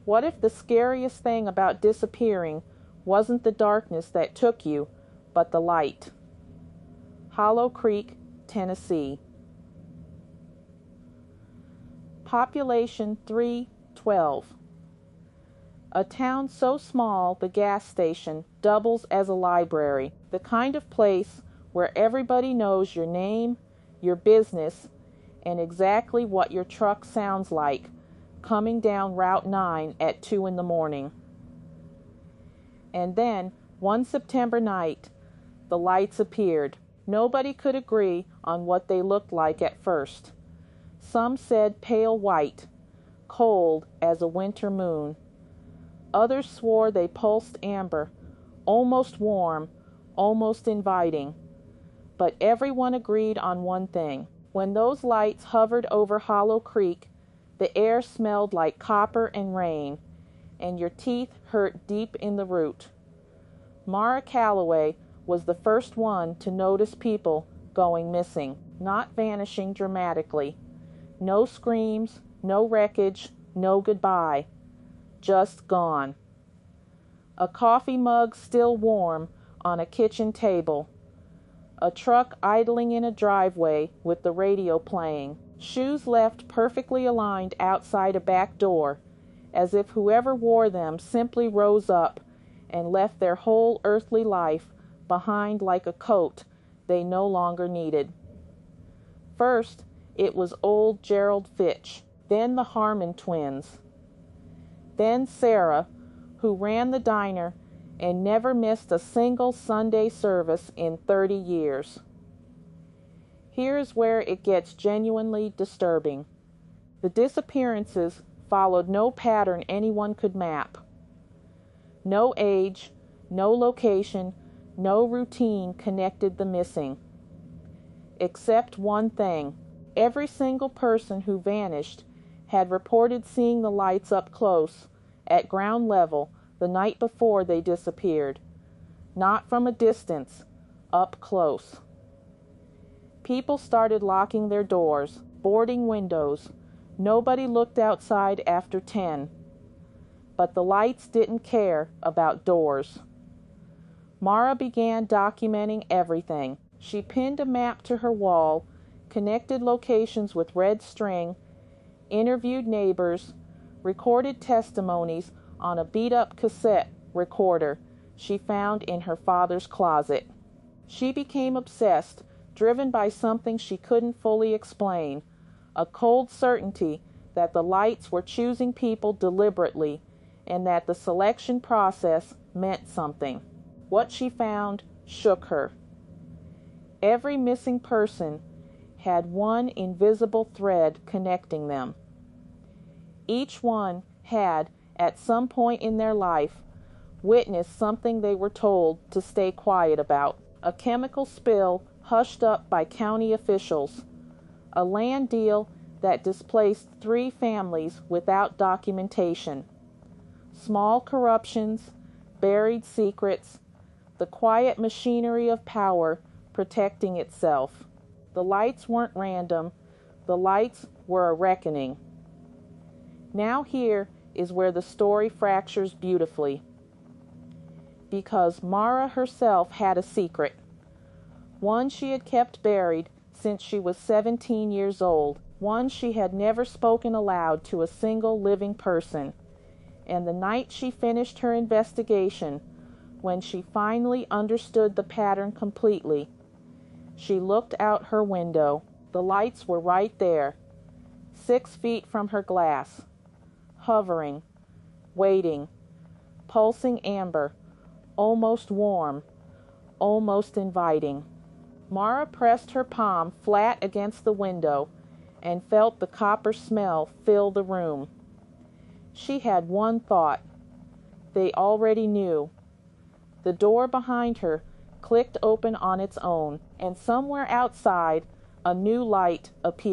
What if the scariest thing about disappearing wasn't the darkness that took you, but the light? Hollow Creek, Tennessee. Population 312. A town so small the gas station doubles as a library, the kind of place where everybody knows your name, your business, and exactly what your truck sounds like coming down Route 9 at 2 in the morning. And then, one September night, the lights appeared. Nobody could agree on what they looked like at first. Some said pale white, cold as a winter moon. Others swore they pulsed amber, almost warm, almost inviting. But everyone agreed on one thing. When those lights hovered over Hollow Creek, the air smelled like copper and rain, and your teeth hurt deep in the root. Mara Callaway was the first one to notice people going missing, not vanishing dramatically. No screams, no wreckage, no goodbye. Just gone. A coffee mug still warm on a kitchen table. A truck idling in a driveway with the radio playing. Shoes left perfectly aligned outside a back door, as if whoever wore them simply rose up and left their whole earthly life behind like a coat they no longer needed. First, it was old Gerald Fitch, then the Harmon twins. Then Sarah, who ran the diner and never missed a single Sunday service in 30 years. Here's where it gets genuinely disturbing. The disappearances followed no pattern anyone could map. No age, no location, no routine connected the missing. Except one thing. Every single person who vanished had reported seeing the lights up close, at ground level, the night before they disappeared. Not from a distance, up close. People started locking their doors, boarding windows. Nobody looked outside after 10. But the lights didn't care about doors. Mara began documenting everything. She pinned a map to her wall, connected locations with red string, interviewed neighbors, recorded testimonies on a beat-up cassette recorder she found in her father's closet. She became obsessed, driven by something she couldn't fully explain, a cold certainty that the lights were choosing people deliberately and that the selection process meant something. What she found shook her. Every missing person had one invisible thread connecting them. Each one had, at some point in their life, witnessed something they were told to stay quiet about. A chemical spill hushed up by county officials. A land deal that displaced 3 families without documentation. Small corruptions, buried secrets, the quiet machinery of power protecting itself. The lights weren't random. The lights were a reckoning. Now here is where the story fractures beautifully. Because Mara herself had a secret. One she had kept buried since she was 17 years old. One she had never spoken aloud to a single living person. And the night she finished her investigation, when she finally understood the pattern completely, she looked out her window. The lights were right there, 6 feet from her glass, hovering, waiting, pulsing amber, almost warm, almost inviting. Mara pressed her palm flat against the window and felt the copper smell fill the room. She had one thought. They already knew. The door behind her clicked open on its own, and somewhere outside a new light appeared.